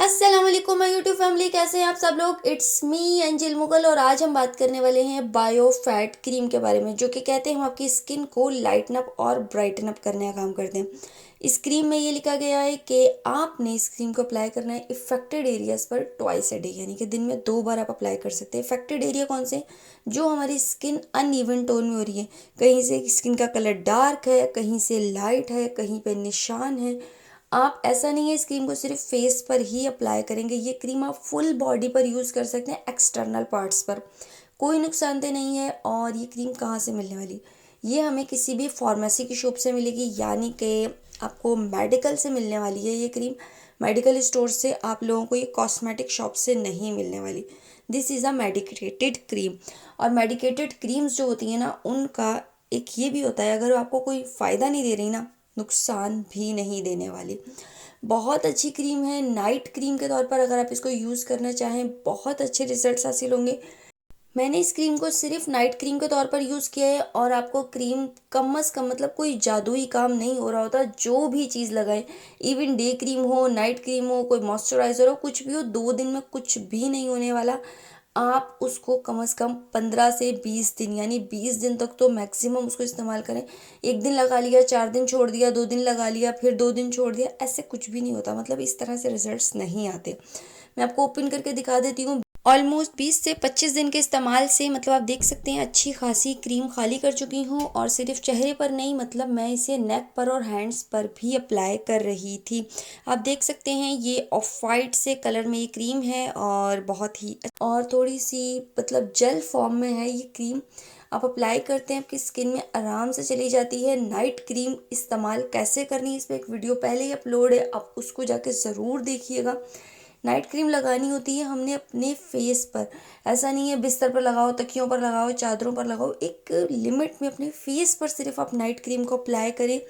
अस्सलाम वालेकुम my YouTube family, कैसे हैं आप सब लोग। इट्स मी एंजल मुगल और आज हम बात करने वाले हैं बायोफैट क्रीम के बारे में, जो कि कहते हैं हम आपकी स्किन को लाइटन अप और ब्राइटन अप करने का काम करते हैं। इस क्रीम में ये लिखा गया है कि आपने इस क्रीम को अप्लाई करना है इफेक्टेड एरियाज पर ट्वाइस अ डे, यानी कि दिन में 2 बार आप अप्लाई कर सकते हैं। इफेक्टेड एरिया कौन से? जो हमारी स्किन अनइवन टोन में हो रही है, कहीं से स्किन का कलर डार्क है, कहीं से लाइट है, कहीं पे निशान है। आप ऐसा नहीं है इस क्रीम को सिर्फ फेस पर ही अप्लाई करेंगे, ये क्रीम आप फुल बॉडी पर यूज़ कर सकते हैं, एक्सटर्नल पार्ट्स पर। कोई नुकसानदेह नहीं है। और ये क्रीम कहाँ से मिलने वाली? ये हमें किसी भी फार्मेसी की शॉप से मिलेगी, यानी कि आपको मेडिकल से मिलने वाली है ये क्रीम। मेडिकल स्टोर से आप लोगों को ये कॉस्मेटिक शॉप से नहीं मिलने वाली। This is a medicated cream. और मेडिकेटेड क्रीम्स जो होती हैं ना, उनका एक ये भी होता है, अगर आपको कोई फ़ायदा नहीं दे रही ना, नुकसान भी नहीं देने वाली। बहुत अच्छी क्रीम है। नाइट क्रीम के तौर पर अगर आप इसको यूज़ करना चाहें, बहुत अच्छे रिजल्ट्स हासिल होंगे। मैंने इस क्रीम को सिर्फ नाइट क्रीम के तौर पर यूज़ किया है। और आपको क्रीम कम अज़ कम, मतलब कोई जादुई काम नहीं हो रहा होता, जो भी चीज़ लगाएं, इवन डे क्रीम हो, नाइट क्रीम हो, कोई मॉइस्चराइज़र हो, कुछ भी हो, 2 दिन में कुछ भी नहीं होने वाला। आप उसको कम से कम 15 से 20 दिन, यानी 20 दिन तक तो मैक्सिमम उसको इस्तेमाल करें। एक दिन लगा लिया, 4 दिन छोड़ दिया, 2 दिन लगा लिया, फिर 2 दिन छोड़ दिया, ऐसे कुछ भी नहीं होता। मतलब इस तरह से रिजल्ट्स नहीं आते। मैं आपको ओपन करके दिखा देती हूँ। ऑलमोस्ट 20 से 25 दिन के इस्तेमाल से, मतलब आप देख सकते हैं, अच्छी खासी क्रीम खाली कर चुकी हूँ। और सिर्फ चेहरे पर नहीं, मतलब मैं इसे नेक पर और हैंड्स पर भी अप्लाई कर रही थी। आप देख सकते हैं ये ऑफ वाइट से कलर में ये क्रीम है और बहुत ही और थोड़ी सी मतलब जेल फॉर्म में है ये क्रीम। आप अप्लाई करते हैं, आपकी स्किन में आराम से चली जाती है। नाइट क्रीम इस्तेमाल कैसे करनी है, इस पर एक वीडियो पहले ही अपलोड है, आप उसको जाके ज़रूर देखिएगा। नाइट क्रीम लगानी होती है हमने अपने फेस पर। ऐसा नहीं है बिस्तर पर लगाओ, तकियों पर लगाओ, चादरों पर लगाओ। एक लिमिट में अपने फेस पर सिर्फ आप नाइट क्रीम को अप्लाई करें।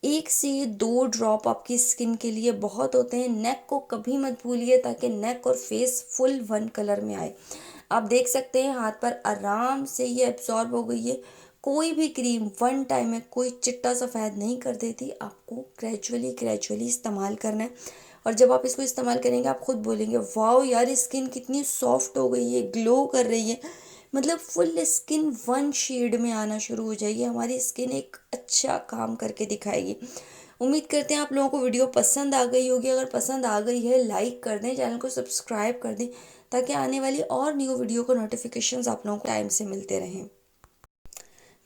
1 से 2 ड्रॉप आपकी स्किन के लिए बहुत होते हैं। नेक को कभी मत भूलिए, ताकि नेक और फेस फुल वन कलर में आए। आप देख सकते हैं हाथ पर आराम से ये एब्जॉर्ब हो गई है। कोई भी क्रीम वन टाइम में कोई चिट्टा सफ़ेद नहीं कर देती। आपको ग्रेजुअली ग्रेजुअली इस्तेमाल करना है। और जब आप इसको इस्तेमाल करेंगे, आप खुद बोलेंगे वाओ यार, स्किन कितनी सॉफ्ट हो गई है, ग्लो कर रही है। मतलब फुल स्किन वन शेड में आना शुरू हो जाएगी। हमारी स्किन एक अच्छा काम करके दिखाएगी। उम्मीद करते हैं आप लोगों को वीडियो पसंद आ गई होगी। अगर पसंद आ गई है, लाइक कर दें, चैनल को सब्सक्राइब कर दें, ताकि आने वाली और न्यू वीडियो को नोटिफिकेशंस आप लोगों को टाइम से मिलते रहें।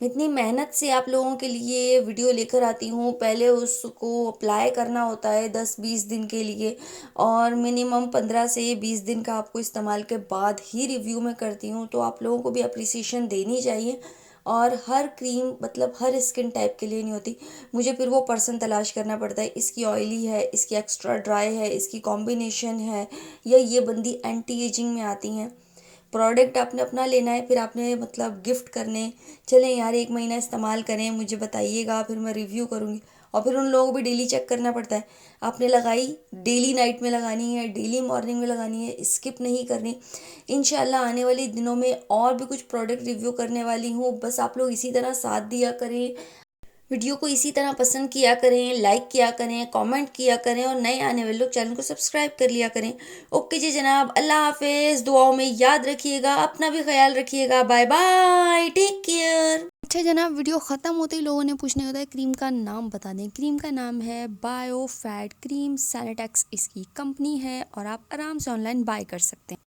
मैं इतनी मेहनत से आप लोगों के लिए वीडियो लेकर आती हूँ। पहले उसको अप्लाई करना होता है 10-20 दिन के लिए, और मिनिमम 15 से 20 दिन का आपको इस्तेमाल के बाद ही रिव्यू में करती हूँ। तो आप लोगों को भी अप्रिसिएशन देनी चाहिए। और हर क्रीम मतलब हर स्किन टाइप के लिए नहीं होती। मुझे फिर वो पर्सन तलाश करना पड़ता है, इसकी ऑयली है, इसकी एक्स्ट्रा ड्राई है, इसकी कॉम्बिनेशन है, या ये बंदी एंटी एजिंग में आती हैं। प्रोडक्ट आपने अपना लेना है, फिर आपने मतलब गिफ्ट करने। चलें यार, 1 महीना इस्तेमाल करें, मुझे बताइएगा, फिर मैं रिव्यू करूँगी। और फिर उन लोगों को भी डेली चेक करना पड़ता है। आपने लगाई, डेली नाइट में लगानी है, डेली मॉर्निंग में लगानी है, स्किप नहीं करनी। इंशाल्लाह आने वाले दिनों में और भी कुछ प्रोडक्ट रिव्यू करने वाली हूँ। बस आप लोग इसी तरह साथ दिया करें, वीडियो को इसी तरह पसंद किया करें, लाइक किया करें, कमेंट किया करें, और नए आने वाले लोग चैनल को सब्सक्राइब कर लिया करें। ओके जी जनाब, अल्लाह हाफिज़। दुआओं में याद रखिएगा, अपना भी ख्याल रखिएगा। Bye bye, take care. अच्छा जनाब, वीडियो ख़त्म होते ही लोगों ने पूछने होता है क्रीम का नाम बता दें। क्रीम का नाम है बायोफैट क्रीम, सैनिटेक्स इसकी कंपनी है, और आप आराम से ऑनलाइन बाय कर सकते हैं।